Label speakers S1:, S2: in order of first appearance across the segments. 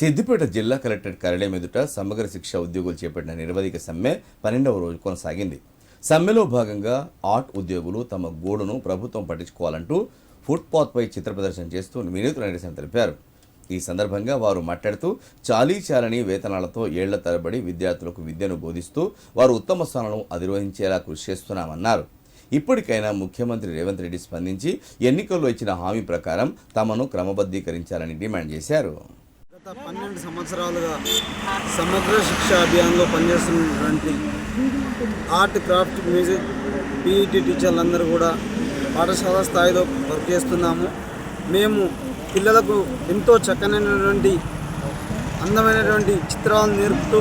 S1: సిద్దిపేట జిల్లా కలెక్టరేట్ కార్యాలయం ఎదుట సమగ్ర శిక్ష ఉద్యోగులు చేపట్టిన నిరవధిక సమ్మె 12వ రోజు కొనసాగింది. సమ్మెలో భాగంగా ఆర్ట్ ఉద్యోగులు తమ గోడును ప్రభుత్వం పట్టించుకోవాలంటూ ఫుట్పాత్పై చిత్ర ప్రదర్శన చేస్తూ వినూత్న నిరసన తెలిపారు. ఈ సందర్భంగా వారు మాట్లాడుతూ చాలీ వేతనాలతో ఏళ్ల తరబడి విద్యార్థులకు విద్యను బోధిస్తూ వారు ఉత్తమ స్థానాలను అధిరోహించేలా కృషి చేస్తున్నామన్నారు. ఇప్పటికైనా ముఖ్యమంత్రి రేవంత్ రెడ్డి స్పందించి ఎన్నికల్లో ఇచ్చిన హామీ ప్రకారం తమను క్రమబద్ధీకరించాలని డిమాండ్ చేశారు.
S2: గత 12 సంవత్సరాలుగా సమగ్ర శిక్ష అభియాన్లో పనిచేస్తున్నటువంటి ఆర్ట్, క్రాఫ్ట్, మ్యూజిక్, పీఈటీ టీచర్లందరూ కూడా పాఠశాల స్థాయిలో వర్క్ చేస్తున్నాము. మేము పిల్లలకు ఎంతో చక్కనైనటువంటి అందమైనటువంటి చిత్రాలను నేర్పుతూ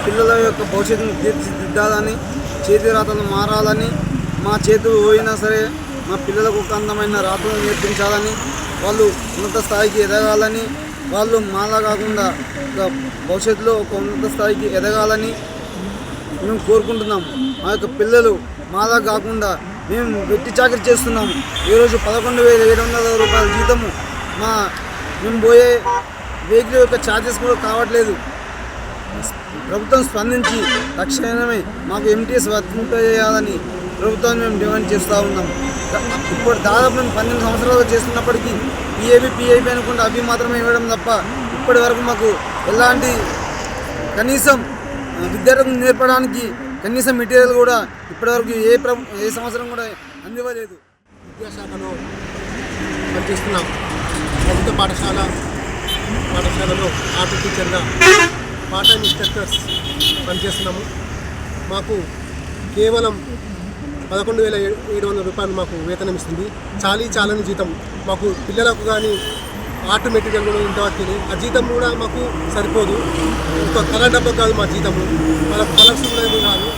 S2: పిల్లల యొక్క భవిష్యత్తును తీర్చిదిద్దాలని, చేతి రాతలు మారాలని, మా చేతులు పోయినా సరే మా పిల్లలకు ఒక అందమైన రాతలు నేర్పించాలని, వాళ్ళు ఉన్నత స్థాయికి ఎదగాలని, వాళ్ళు మాలా కాకుండా భవిష్యత్తులో ఒక ఉన్నత స్థాయికి ఎదగాలని మేము కోరుకుంటున్నాము. మా యొక్క పిల్లలు మాలా కాకుండా మేము వెట్టి చాకరీ చేస్తున్నాము. ఈరోజు 11,700 రూపాయల జీతము మేము పోయే వెహికల్ యొక్క ఛార్జెస్ కూడా కావట్లేదు. ప్రభుత్వం స్పందించి తక్షణమే మాకు ఎంటీఎస్ వర్తింపజేయాలని ప్రభుత్వాన్ని మేము డిమాండ్ చేస్తూ ఉన్నాము. ఇప్పుడు దాదాపు మేము 12 సంవత్సరాలు చేస్తున్నప్పటికీ పిఐపి అనుకుంటే అవి మాత్రమే ఇవ్వడం తప్ప ఇప్పటి వరకు మాకు ఎలాంటి కనీసం విద్యార్థులకు నేర్పడానికి కనీసం మెటీరియల్ కూడా ఇప్పటివరకు ఏ సంవత్సరం కూడా అందివ్వలేదు.
S3: విద్యాశాఖలో పనిచేస్తున్నాం. ప్రభుత్వ పాఠశాలలో ఆర్ట్ టీచర్గా పార్ట్ టైం ఇన్స్ట్రక్టర్స్ పనిచేస్తున్నాము. మాకు కేవలం 11,700 రూపాయలు మాకు వేతనం ఇస్తుంది. చాలని జీతం మాకు పిల్లలకు కానీ ఆర్ట్ మెటీరియల్ కూడా ఇంతవరకు ఆ జీతం కూడా మాకు సరిపోదు. ఇంకో కళ డబ్బు కాదు మా జీతము, వాళ్ళకు కలర్స్ కూడా కాదు.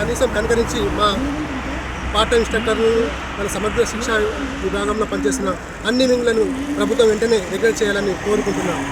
S3: కనీసం కనుకరించి మా పార్ట్ టైం ఇన్స్ట్రక్టర్లు మన సమగ్ర శిక్ష విభాగంలో పనిచేస్తున్న అన్ని వింగ్లను ప్రభుత్వం వెంటనే రెగ్యులేట్ చేయాలని కోరుకుంటున్నాం.